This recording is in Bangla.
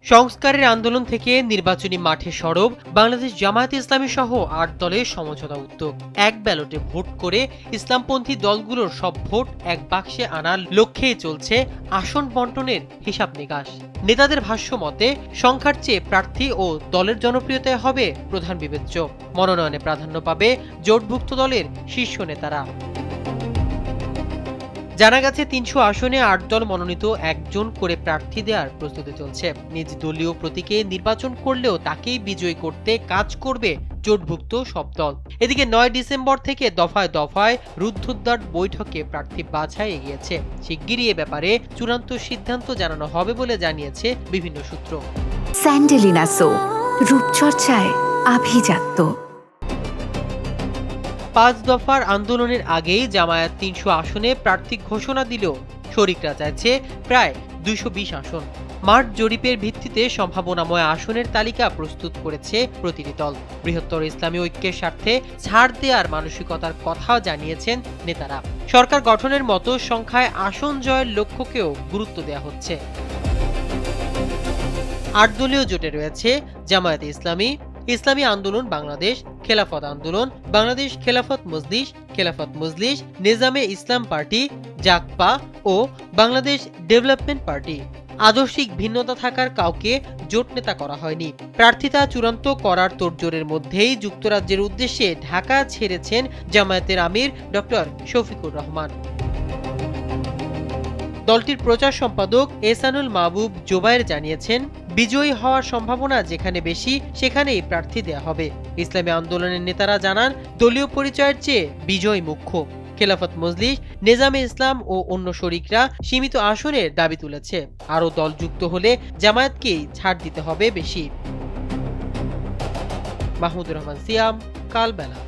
সংস্কারের আন্দোলন থেকে নির্বাচনী মাঠে সরব বাংলাদেশ জামায়াতে ইসলামী সহ ৮ দলের সমঝোতা উদ্যোগ। এক ব্যালটে ভোট করে ইসলামপন্থী দলগুলোর সব ভোট এক বাক্সে আনার লক্ষ্যেই চলছে আসন বন্টনের হিসাব নিকাশ। নেতাদের ভাষ্য মতে সংখ্যার চেয়ে প্রার্থী ও দলের জনপ্রিয়তায় হবে প্রধান বিবেচ্য। মনোনয়নে প্রাধান্য পাবে জোটভুক্ত দলের শীর্ষ নেতারা। জানা গেছে ৩০০ আসনে ৮ দল মনোনীত একজন করে প্রার্থী দেওয়ার প্রস্তুতি চলছে। নিজ দলীয় প্রতীকে নির্বাচন করলেও তাকেই বিজয়ী করতে কাজ করবে জোটভুক্ত সব দল। এদিকে ৯ ডিসেম্বর থেকে দফায় দফায় রুদ্ধদ্বার বৈঠকে প্রার্থী বাছাই এগিয়েছে। শিগগিরই এ ব্যাপারে চূড়ান্ত সিদ্ধান্ত জানানো হবে বলে জানিয়েছে বিভিন্ন সূত্র। স্যান্ডেলিনা সো, রূপচর্চায় আভিজাত্য। ৫ দফার আন্দোলনের আগেই জামায়াত ৩০০ আসনে প্রার্থী ঘোষণা দিলেও শরিকরা চাইছে প্রায় ২২০ আসন। মাঠ জরিপের ভিত্তিতে সম্ভাবনাময় আসনের তালিকা প্রস্তুত করেছে প্রতিটি দল। বৃহত্তর ইসলামী ঐক্যের স্বার্থে ছাড় দেওয়ার মানসিকতার কথাও জানিয়েছেন নেতারা। সরকার গঠনের মতো সংখ্যায় আসন জয়ের লক্ষ্যকেও গুরুত্ব দেওয়া হচ্ছে। ৮ দলীয় জোটে রয়েছে জামায়াতে ইসলামী, ইসলামী আন্দোলন বাংলাদেশ, খেলাফত আন্দোলন, বাংলাদেশ খেলাফত মজলিস, নিজামে ইসলাম পার্টি, জাকপা ও বাংলাদেশ ডেভেলপমেন্ট পার্টি। আদর্শিক ভিন্নতা থাকার কাউকে জোট নেতা করা হয়নি। প্রার্থিতা চূড়ান্ত করার তোড়জোড়ের মধ্যেই যুক্তরাজ্যের উদ্দেশ্যে ঢাকা ছেড়েছেন জামায়াতের আমির ডক্টর শফিকুর রহমান। দলটির প্রচার সম্পাদক এহসানুল মাহবুব জোবায়ের জানিয়েছেন, বিজয়ী হওয়ার সম্ভাবনা যেখানে বেশি সেখানেই প্রার্থী দেয়া হবে। ইসলামী আন্দোলনের নেতারা জানান, দলীয় পরিচয়ের চেয়ে বিজয় মুখ্য। খেলাফত মজলিস, নিজামে ইসলাম ও অন্য শরিকরা সীমিত আসনের দাবি তুলেছে। আরও দল যুক্ত হলে জামায়াতকেই ছাড় দিতে হবে বেশি। মাহমুদুর রহমান সিয়াম, কালবেলা।